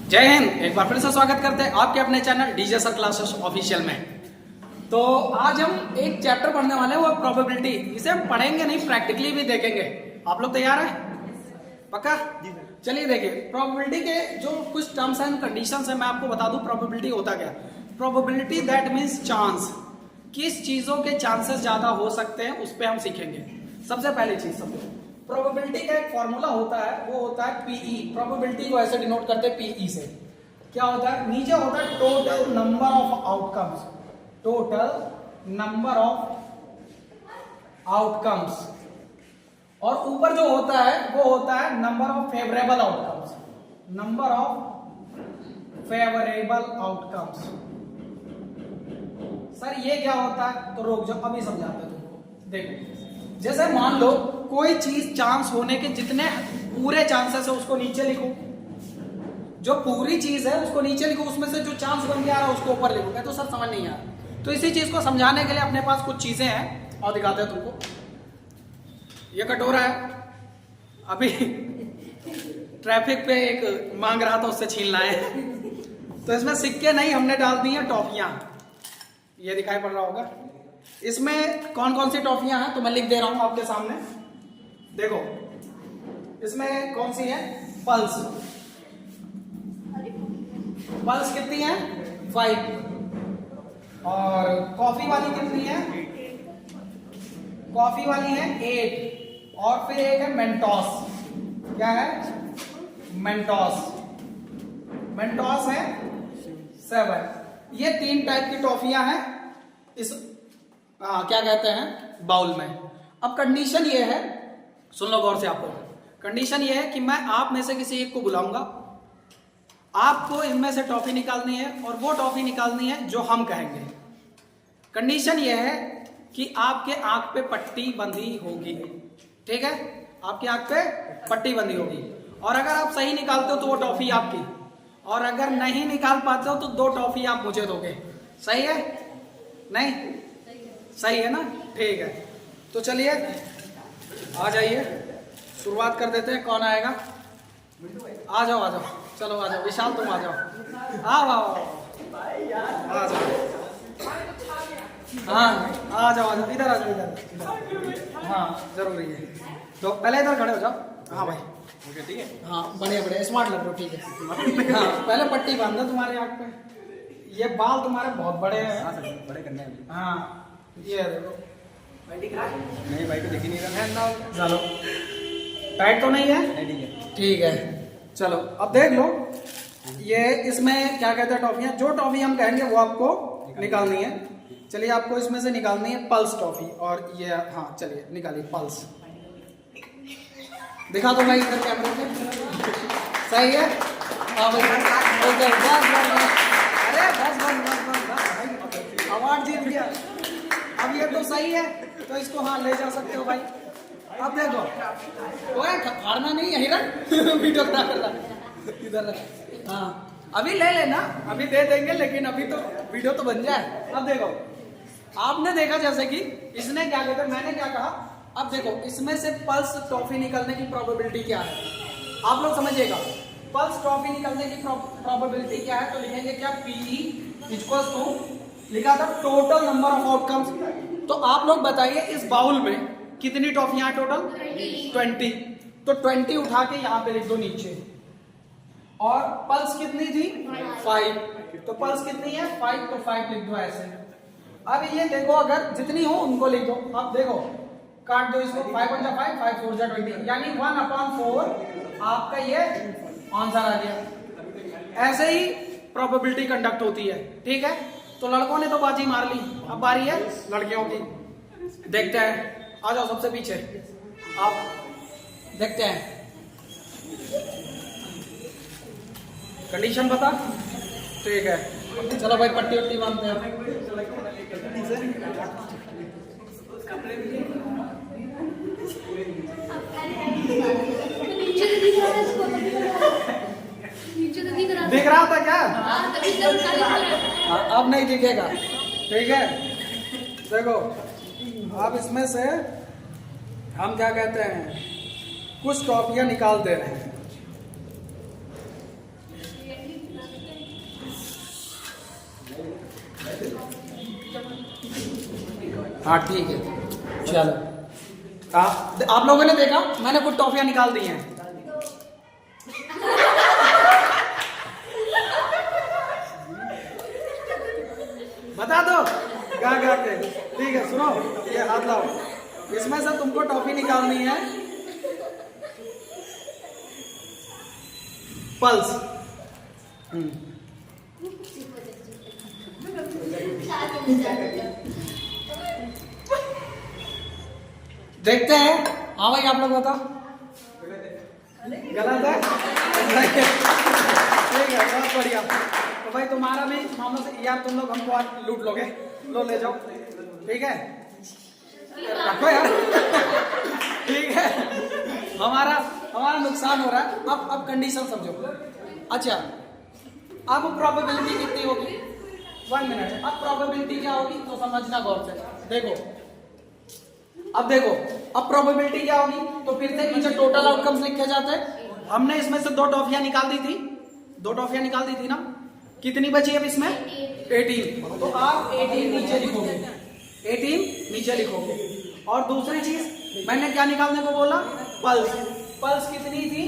जय हिंद। एक बार फिर से स्वागत करते हैं आपके अपने channel DJ sir classes official में। तो आज हम एक चैप्टर पढ़ने वाले हैं, वो प्रोबेबिलिटी। इसे हम पढ़ेंगे नहीं, प्रैक्टिकली भी देखेंगे। आप लोग तैयार हैं? पक्का? चलिए देखिए, प्रोबेबिलिटी के जो कुछ टर्म्स एंड कंडीशंस है मैं आपको बता दूं। प्रोबेबिलिटी होता क्या? Probability that means chance. किस चीजों के चांसेस ज्यादा हो सकते हैं उस पर हम सीखेंगे। सबसे पहली चीज समझो, प्रोबेबिलिटी का एक फॉर्मूला होता है, वो होता है पीई। प्रोबेबिलिटी को ऐसे डिनोट करते हैं पीई से। क्या होता है? नीचे होता है total number of outcomes, total number of outcomes, और ऊपर जो होता है वो होता है number of favourable outcomes, number of favourable outcomes. Sir ये क्या होता है? तो रोक जाओ, अभी समझाते हैं तुमको। देखो, जैसे मान लो कोई चीज चांस होने के जितने पूरे चांसेस है उसको नीचे लिखो, जो पूरी चीज है उसको नीचे लिखो, उसमें से जो चांस बन के आ रहा है उसको ऊपर लिखो। तो सर समझ नहीं आ रहा। तो इसी चीज को समझाने के लिए अपने पास कुछ चीजें हैं और दिखाते हैं तुमको। ये कटोरा है, अभी ट्रैफिक पे एक मांग रहा था, उससे छीनना है। तो इसमें सिक्के नहीं, हमने डाल दी हैं टॉफियां। ये दिखाई पड़ रहा होगा। इसमें कौन कौन सी टॉफियां हैं तो मैं लिख दे रहा हूं आपके सामने। देखो, इसमें कौन सी है? पल्स। पल्स कितनी है? 5। और कॉफी वाली कितनी है? कॉफी वाली है 8। और फिर एक है मेंटोस। क्या है? मेंटोस। मेंटोस है 7। ये 3 टाइप की टॉफियां हैं इस क्या कहते हैं बाउल में। अब कंडीशन ये है, सुन लो गौर से आप लोग। कंडीशन ये है कि मैं आप में से किसी एक को बुलाऊंगा, आपको इनमें से टॉफी निकालनी है और वो टॉफी निकालनी है जो हम कहेंगे। कंडीशन ये है कि आपके आंख पे पट्टी बंधी होगी, ठीक है? आपकी आंख पे पट्टी बंधी होगी, और अगर आप सही निकालते हो तो वो टॉफी आपकी, और अगर नहीं निकाल पाते हो तो 2 टॉफी आप मुझे दोगे। सही है? नहीं सही है ना? ठीक है, तो चलिए आ जाइए, शुरुआत कर देते हैं। कौन आएगा? आ जाओ आ जाओ, चलो आ जाओ। विशाल तुम आ जाओ, आओ आओ आ जाओ। हाँ आ जाओ आ जाओ, इधर आ जाओ, इधर। हाँ जरूरी है, तो पहले इधर खड़े हो जाओ। हाँ भाई, ठीक है। हाँ बढ़िया बढ़िया, स्मार्ट लग रहे हो, ठीक है। हाँ पहले पट्टी बांध दो तुम्हारे आँख पे। ये बाल तुम्हारे बहुत बड़े हैं, बड़े करने हैं। हाँ ये देखो, भाई दिख रहा है? नहीं भाई, तो दिख ही नहीं रहा। चलो, टाइट तो नहीं है? नहीं है, ठीक है। चलो अब देख लो, ये इसमें क्या कहते हैं टॉफियां। जो टॉफी हम कहेंगे वो आपको निकालनी है। चलिए, आपको इसमें से निकालनी है पल्स टॉफी, और ये हाँ चलिए निकालिए पल्स। दिखा दो भाई इधर कैमरे पे। सही है? हाँ भाई, अरे बस बस बस बस, अवार्ड जीत गया। अब ये तो सही है, तो इसको हाँ ले जा सकते हो भाई। अब देखो, फाड़ना नहीं है हिरन। वीडियो क्या कर रहा इधर। हाँ अभी ले लेना, अभी दे देंगे, लेकिन अभी तो वीडियो तो बन जाए। अब देखो, आपने देखा जैसे कि इसने क्या कहते हैं, मैंने क्या कहा। अब देखो, इसमें से पल्स टॉफी निकलने की प्रोबेबिलिटी क्या है, आप लोग समझिएगा। पल्स टॉफी निकलने की प्रोबेबिलिटी क्या है, तो लिखेंगे क्या? पीई इक्वल्स टू, लिखा था टोटल नंबर ऑफ आउटकम्स। तो आप लोग बताइए, इस बाउल में कितनी टॉफियां टोटल? 20। तो 20 उठा के यहां पे लिख दो नीचे। और पल्स कितनी थी? 5। तो पल्स कितनी है? 5। तो 5 लिख दो ऐसे। अब ये देखो, अगर जितनी हो उनको लिख दो। अब देखो, काट दो इसको। 5 × 5, 5 × 4 20, यानी 1/4 आपका ये आंसर आ गया। ऐसे ही प्रोबेबिलिटी कंडक्ट होती है, ठीक है? तो लड़कों ने तो बाजी मार ली, अब बारी है लड़कियों की। देखते हैं, आ जाओ सबसे पीछे आप, देखते हैं। कंडीशन बता, ठीक है। चलो भाई, पट्टी वट्टी बांधते हैं। दिख रहा था क्या? अब नहीं दिखेगा, ठीक है? देखो, अब इसमें से हम क्या कहते हैं, कुछ टॉफियां निकाल दे रहे हैं। हाँ ठीक है, चलो आप लोगों ने देखा मैंने कुछ टॉफियां निकाल दी हैं। बता दो गा गा के। ठीक है सुनो, ये हाथ लाओ, इसमें से तुमको टॉफी निकालनी है पल्स। देखते हैं। हाँ भाई आप लोग बताओ, गलत है? ठीक है बहुत बढ़िया। तो भाई तुम्हारा भी मामला से यार, तुम लोग हमको आज लूट लोगे, लो ले जाओ। ठीक है रखो यार। ठीक है, हमारा नुकसान हो रहा है। अब कंडीशन समझो। अच्छा अब प्रोबेबिलिटी कितनी होगी? 1 मिनट। अब प्रोबेबिलिटी क्या होगी तो समझना गौर से। देखो अब देखो, अब प्रोबेबिलिटी क्या होगी तो फिर से नीचे टोटल आउटकम्स लिखे जाते हैं। हमने इसमें से 2 टॉफियां निकाल दी थी, 2 टॉफियां निकाल दी थी ना। कितनी बची अब इसमें? 18। तो आप 18 नीचे लिखोगे, 18 नीचे लिखोगे। और दूसरी चीज मैंने क्या निकालने को बोला? पल्स। पल्स कितनी थी?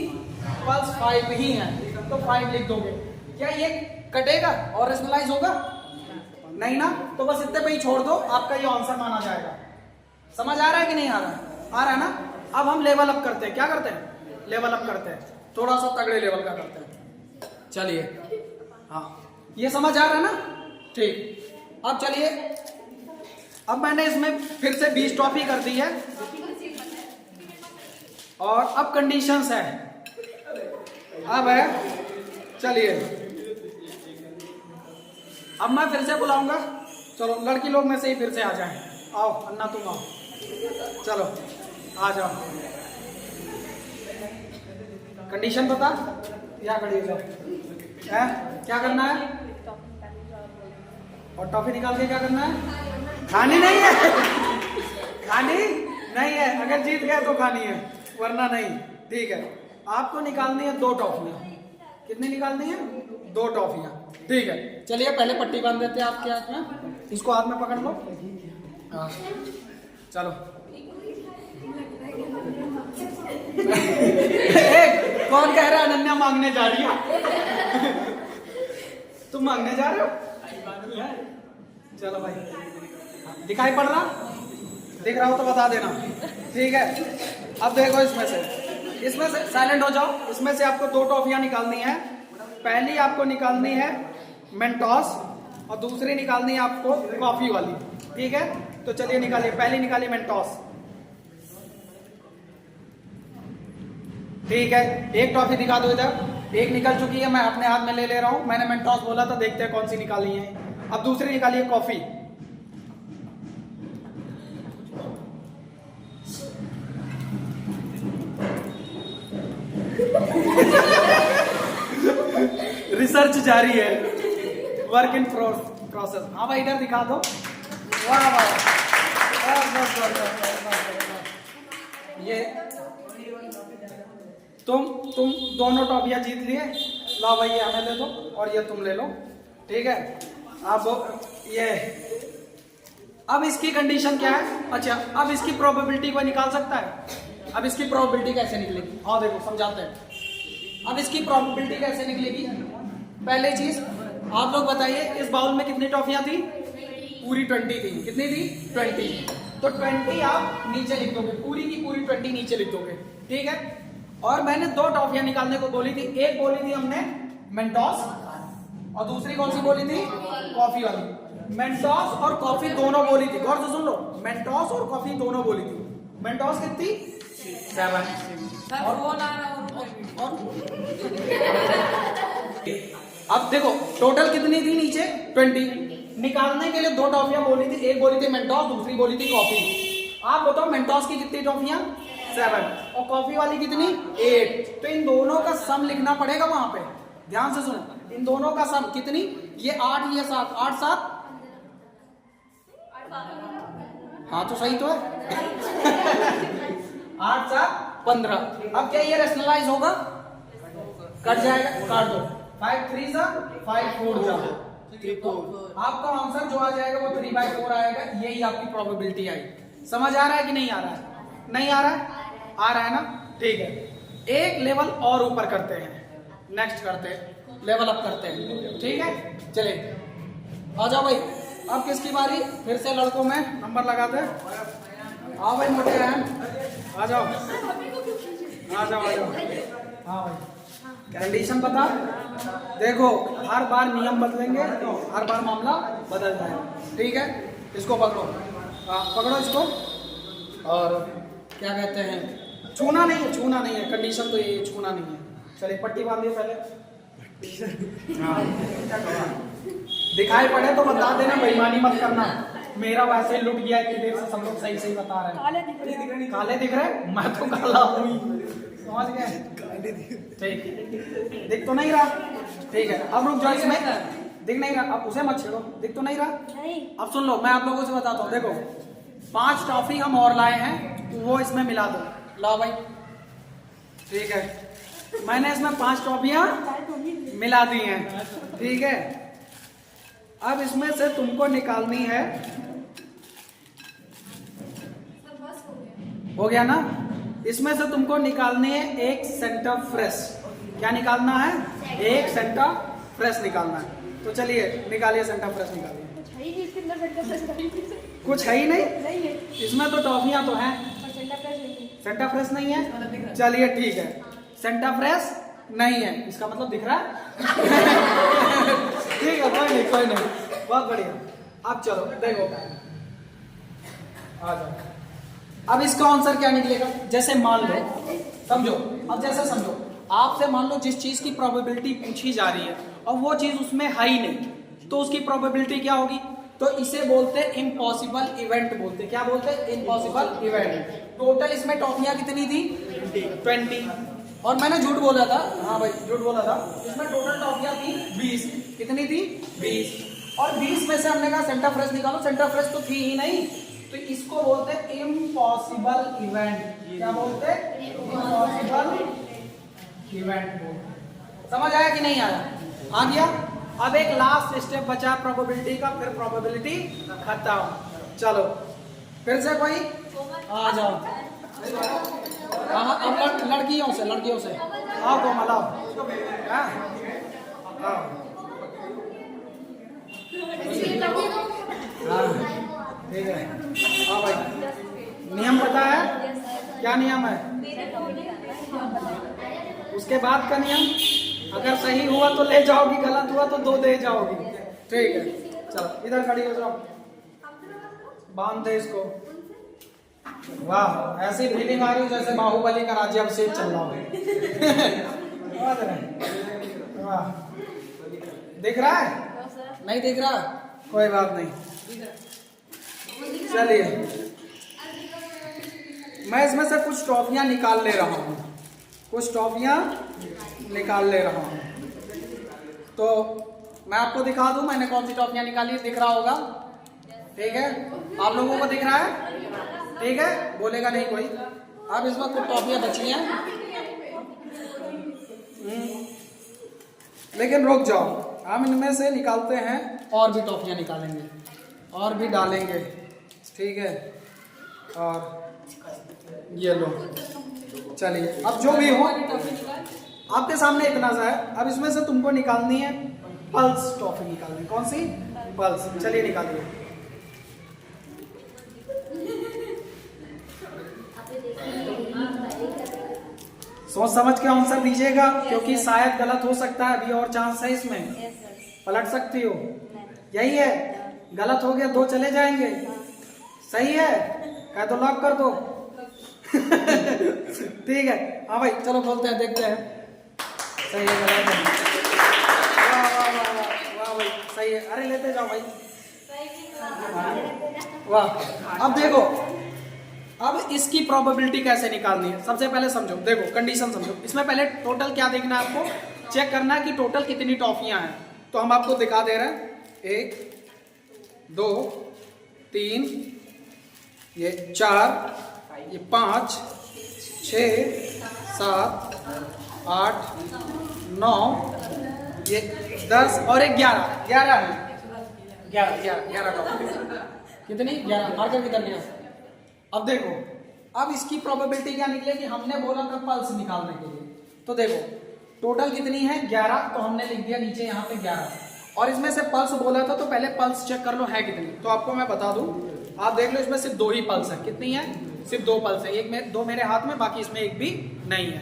पल्स 5 ही है, तो 5 लिख दोगे। क्या ये कटेगा और रेशनलाइज होगा? नहीं ना, तो बस इतने पे ही छोड़ दो, आपका ये आंसर माना जाएगा। समझ आ रहा है कि नहीं आ रहा है? आ रहा है ना। अब हम लेवल अप करते हैं। क्या करते हैं? लेवल अप करते हैं, थोड़ा सा तगड़े लेवल का करते हैं। चलिए, हाँ ये समझ आ रहा है ना? ठीक। अब चलिए, अब मैंने इसमें फिर से 20 टॉफी कर दी है और अब कंडीशंस है। अब है, चलिए अब मैं फिर से बुलाऊंगा। चलो लड़की लोग में से ही फिर से आ जाए। आओ अन्ना तुम आओ, चलो आ जाओ। कंडीशन बता, क्या खड़ी जाओ है? क्या करना है? और टॉफी निकाल के क्या करना है? खानी नहीं है। खानी नहीं है, अगर जीत गए तो खानी है, वरना नहीं। ठीक है, आपको निकालनी है 2 टॉफियां। कितनी निकालनी है? 2 टॉफियां। ठीक है, चलिए पहले पट्टी बांध देते हैं आपके हाथ में। इसको हाथ में पकड़ लो। हाँ चलो। कौन कह रहा है अनन्या मांगने जा रही है? तुम मांगने जा रहे हो? चलो भाई, दिखाई पड़ रहा? दिख रहा हो तो बता देना। ठीक है, अब देखो इसमें से साइलेंट हो जाओ। इसमें से आपको 2 टॉफियां निकालनी है। पहली आपको निकालनी है मेंटोस और दूसरी निकालनी है आपको कॉफी वाली। ठीक है, तो चलिए निकालिए। पहली निकालिए मेंटोस। ठीक है, एक टॉफी दिखा दो इधर। एक निकल चुकी है, मैं अपने हाथ में ले रहा हूं। मैंने मेंटोस बोला था, देखते हैं कौन सी निकाली है। अब दूसरी निकालिए कॉफी। रिसर्च जारी है, वर्क इन प्रोसेस। हाँ भाई इधर दिखा दो। वाह वाह, ये तुम दोनों टॉफियां जीत लिए। ला भाई ये हमें दे दो और ये तुम ले लो। ठीक है, अब ये अब इसकी कंडीशन क्या है? अच्छा अब इसकी प्रोबेबिलिटी कोई निकाल सकता है? अब इसकी प्रोबेबिलिटी कैसे निकलेगी? हाँ देखो समझाते हैं। अब इसकी प्रोबेबिलिटी कैसे निकलेगी? पहले चीज आप लोग बताइए, इस बाउल में कितनी टॉफियां थी? पूरी 20 थी। कितनी थी? 20। तो 20 आप नीचे लिख दोगे, पूरी की पूरी 20 नीचे लिख दोगे। ठीक है, और मैंने 2 टॉफियां निकालने को बोली थी। एक बोली थी हमने मेंटोस और दूसरी कौन सी बोली थी? कॉफी वाली। मेंटोस और कॉफी दोनों बोली थी, गौर से सुन लो। मेंटोस और कॉफी दोनों बोली थी। मेंटोस कितनी? 7। और अब देखो टोटल कितनी थी नीचे? 20। निकालने के लिए 2 टॉफियां बोली थी। एक बोली थी मेंटोस, दूसरी बोली थी कॉफी। आप बताओ मेंटोस की कितनी टॉफियां? 7। और कॉफी वाली कितनी? 8। तो इन दोनों का सम लिखना पड़ेगा वहां पे। ध्यान से सुनो, इन दोनों का सम कितनी? ये 8, ये 7। 8 7, हाँ तो सही तो है। 8 7 15। अब क्या ये रेशनलाइज होगा? कट जाएगा, काट दो। 5 3 5 4 जा। 3/4। आपका आंसर जो आ जाएगा वो 3/4 आएगा। यही आपकी प्रोबेबिलिटी आई। समझ आ रहा है कि नहीं आ रहा है? नहीं आ रहा है? आ रहा है ना? ठीक है, एक लेवल और ऊपर करते हैं, नेक्स्ट करते हैं, लेवल अप करते हैं। ठीक है, चलिए आ जाओ भाई। अब किसकी बारी? फिर से लड़कों में नंबर लगाते हैं। आओ भाई मोटे रहन, आ जाओ आ जाओ आ जाओ। हाँ भाई, कंडीशन बता। देखो हर बार नियम बदलेंगे, हर बार मामला बदल जाएगा। ठीक है, इसको पकड़ो, पकड़ो इसको। और क्या कहते हैं, छूना नहीं है, छूना नहीं है। कंडीशन तो ये छूना नहीं है। चलिए पट्टी बांधिए पहले। हाँ, दिखाई पड़े तो बता देना, बेईमानी मत करना। मेरा वैसे ही लुट गया इतनी देर से, सब लोग सही सही बता रहे हैं। काले दिख रहे? मैं तो काला हूँ ही। समझ गए? ठीक, दिख तो नहीं रहा? ठीक है, अब रुक जाओ। इसमें दिख नहीं रहा, अब उसे मत छेड़ो। दिख तो नहीं रहा? अब सुन लो, मैं आप लोगों से बताता हूँ। देखो 5 टॉफी हम और लाए हैं, वो इसमें मिला दो। लाओ भाई। ठीक है, मैंने इसमें 5 टॉफियां मिला दी हैं। ठीक है, अब इसमें से तुमको निकालनी है, हो गया ना? इसमें से तुमको निकालनी है एक सेंटर फ्रेश। क्या निकालना है? एक सेंटर फ्रेश निकालना है। तो चलिए निकालिए, सेंटर फ्रेश निकालिए। कुछ है ही नहीं इसमें, तो टॉफियां तो हैं। सेंटर फ्रेश नहीं है? चलिए ठीक है, सेंटर फ्रेश नहीं है, इसका मतलब दिख रहा है। ठीक है, कोई नहीं कोई नहीं, बहुत बढ़िया। अब चलो देखो, आ जाओ। अब इसका आंसर क्या निकलेगा? जैसे मान लो, समझो, अब जैसे समझो, आपसे मान लो जिस चीज की प्रोबेबिलिटी पूछी जा रही है और वो चीज उसमें है ही नहीं, तो उसकी प्रोबेबिलिटी क्या होगी? तो इसे बोलते हैं इम्पॉसिबल इवेंट बोलते। क्या बोलते हैं? Impossible event. टोटल इसमें टॉफियां कितनी थी? 20। और मैंने झूठ बोला था, हाँ भाई झूठ बोला था। इसमें टोटल टॉफियां थी 20। कितनी थी? 20। और 20 में से हमने कहा सेंटर फ्रेश निकालो, सेंटर फ्रेश तो थी ही नहीं, तो इसको बोलते हैं इम्पॉसिबल इवेंट। क्या बोलते हैं? Impossible event. समझ आया कि नहीं आया? आ गया। अब एक लास्ट स्टेप बचा प्रोबेबिलिटी का, फिर प्रोबेबिलिटी खत्म। चलो फिर से कोई आ जाओ। हाँ, अब लड़कियों से आओ कोमल, आओ। हाँ, ठीक है, हाँ भाई। नियम पता है? क्या नियम है? उसके बाद का नियम, अगर सही हुआ तो ले जाओगी, गलत हुआ तो 2 दे जाओगी। ठीक है, चलो इधर खड़ी हो जाओ, बांध दे इसको। वाह, ऐसी फीलिंग आ रही है जैसे बाहुबली का राज्याभिषेक चल रहा हो। वाह, दिख रहा है? नहीं दिख रहा? कोई बात नहीं। चलिए, मैं इसमें से कुछ टॉफियां निकाल ले रहा हूँ, कुछ टॉफियां निकाल ले रहा हूँ। तो मैं आपको दिखा दूं मैंने कौन सी टॉफियां निकाली, दिख रहा होगा? ठीक है, आप लोगों को दिख रहा है? ठीक है, बोलेगा नहीं कोई। अब इसमें कुछ टॉफियां बची हैं, लेकिन रुक जाओ, हम इनमें से निकालते हैं और भी टॉफियां निकालेंगे और भी डालेंगे। ठीक है, और ये लो। चलिए, अब जो भी हो आपके सामने इतना सा है। अब इसमें से तुमको निकालनी है पल्स टॉफी निकालनी। कौन सी? पल्स। चलिए निकालिए। सोच समझ के आंसर दीजिएगा, क्योंकि शायद गलत हो सकता है, अभी और चांस है इसमें, पलट सकती हो। यही है, गलत हो गया 2 चले जाएंगे। सही है, कह तो लॉक कर दो। ठीक है, हाँ भाई चलो बोलते हैं, देखते हैं सही है गलत है। वाह वाह वाह वाह भाई, सही है। अरे लेते जाओ भाई। वाह, अब देखो, अब इसकी प्रोबेबिलिटी कैसे निकालनी है। सबसे पहले समझो, देखो कंडीशन समझो। इसमें पहले टोटल क्या देखना है आपको, चेक करना है कि टोटल कितनी टॉफियां हैं। तो हम आपको दिखा दे रहे हैं, 1 2 3 ये 4 ये 5 6 7 8 9 ये 10 और एक 11, 11 है, 11 टॉपिक कितनी 11 मार्कर किधर गया। अब देखो, अब इसकी प्रोबेबिलिटी क्या निकलेगी, हमने बोला था पल्स निकालने के लिए, तो देखो टोटल कितनी है 11, तो हमने लिख दिया नीचे यहाँ पे 11, और इसमें से पल्स बोला था तो पहले पल्स चेक कर लो है कितनी। तो आपको मैं बता दूं, आप देख लो इसमें सिर्फ 2 ही पल्स है, कितनी है सिर्फ 2 पल्स है, एक में 2 मेरे हाथ में, बाकी इसमें एक भी नहीं है,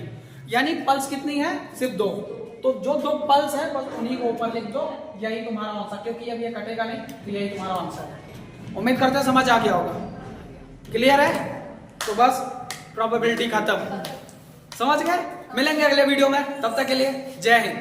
यानी पल्स कितनी है सिर्फ 2। तो जो 2 पल्स है बस उन्हीं को ऊपर लिख दो, यही तुम्हारा आंसर, क्योंकि अब ये कटेगा नहीं तो यही तुम्हारा आंसर है। उम्मीद करते हैं समझ आ गया होगा, क्लियर है। तो बस प्रोबेबिलिटी खत्म, समझ गए। मिलेंगे अगले वीडियो में, तब तक के लिए जय हिंद।